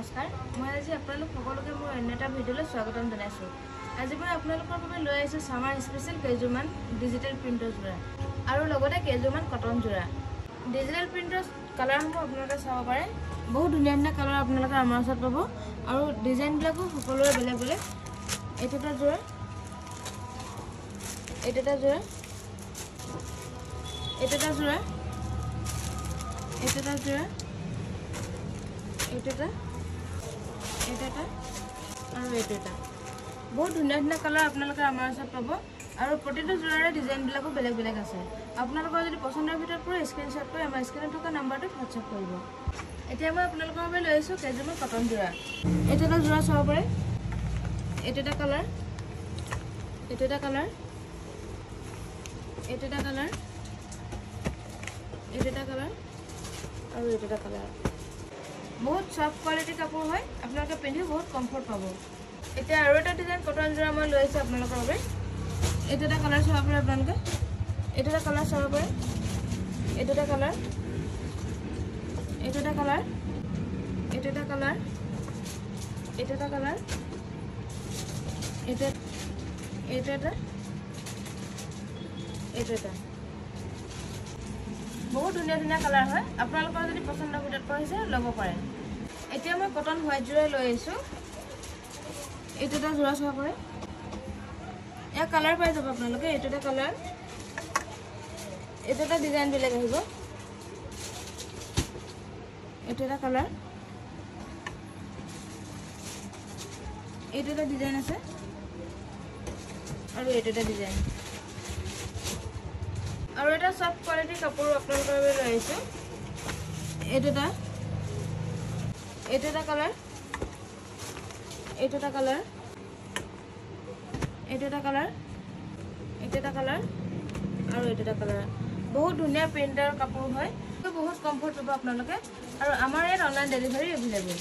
নমস্কাৰ মই আজি আপোনালোক সকলোকে মোৰ অন্য এটা ভিডিঅ'লৈ স্বাগতম জনাইছোঁ। আজি মই আপোনালোকৰ বাবে লৈ আহিছোঁ সামাৰ স্পেচিয়েল কেইযোৰমান ডিজিটেল প্ৰিণ্টৰ যোৰা আৰু লগতে কেইযোৰমান কটন যোৰা। ডিজিটেল প্ৰিণ্টৰ কালাৰসমূহ আপোনালোকে চাব পাৰে। বহুত ধুনীয়া ধুনীয়া কালাৰ আপোনালোকে আমাৰ ওচৰত পাব আৰু ডিজাইনবিলাকো সকলোৰে বেলেগ বেলেগ। এইটো এটা যোৰা, এইটো এটা যোৰা, এইটো এটা যোৰা, এইটো এটা যোৰা, এইটো এটা আৰু এইটো এটা। বহুত ধুনীয়া ধুনীয়া কালাৰ আপোনালোকে আমাৰ ওচৰত পাব আৰু প্ৰতিটো যোৰাৰে ডিজাইনবিলাকো বেলেগ বেলেগ আছে। আপোনালোকৰ যদি পচন্দৰ ভিতৰত পৰে স্ক্ৰীনশ্বট কৰি আমাৰ স্ক্ৰীনত থকা নাম্বাৰটোত হোৱাটছআপ কৰিব। এতিয়া মই আপোনালোকৰ বাবে লৈ আহিছোঁ কেইযোৰমান কটন যোৰা। এইটো এটা যোৰা চাব পাৰে, এইটো এটা কালাৰ, এইটো এটা কালাৰ, এইটো এটা কালাৰ, এইটো এটা কালাৰ আৰু এইটো এটা কালাৰ। বহুত সফ্ট কোৱালিটিৰ কাপোৰ হয়, আপোনালোকে পিন্ধি বহুত কমফৰ্ট পাব। এতিয়া আৰু এটা ডিজাইন কটন যোৰা মই লৈ আহিছোঁ আপোনালোকৰ বাবে। এইটো এটা কালাৰ চাব পাৰে আপোনালোকে, এইটো এটা কালাৰ চাব পাৰে, এইটো এটা কালাৰ, এইটো এটা কালাৰ, এইটো এটা কালাৰ, এইটো এটা কালাৰ, এইটো এটা, এইটো এটা। বহুত ধুনীয়া ধুনীয়া কালাৰ হয়, আপোনালোকৰ যদি পচন্দৰ ভিতৰত পৰিছে ল'ব পাৰে। এতিয়া মই কটন হোৱাইট যোৰা লৈ আহিছোঁ। এইটো এটা যোৰা চাব পাৰে, ইয়াৰ কালাৰ পাই যাব আপোনালোকে। এইটো এটা কালাৰ, এইটো এটা ডিজাইন বেলেগ আহিব, এইটো এটা কালাৰ, এইটো এটা ডিজাইন আছে আৰু এইটো এটা ডিজাইন। আৰু এটা সফ্ট কোৱালিটিৰ কাপোৰ আপোনালোকৰ বাবে লৈ আহিছোঁ। এইটো এটা কালাৰ, এইটো এটা কালাৰ, এইটো এটা কালাৰ, এইটো এটা কালাৰ আৰু এইটো এটা কালাৰ। বহুত ধুনীয়া প্ৰিণ্টাৰ কাপোৰ হয়, বহুত কমফৰ্ট পাব আপোনালোকে আৰু আমাৰ ইয়াত অনলাইন ডেলিভাৰী এভেইলেবল।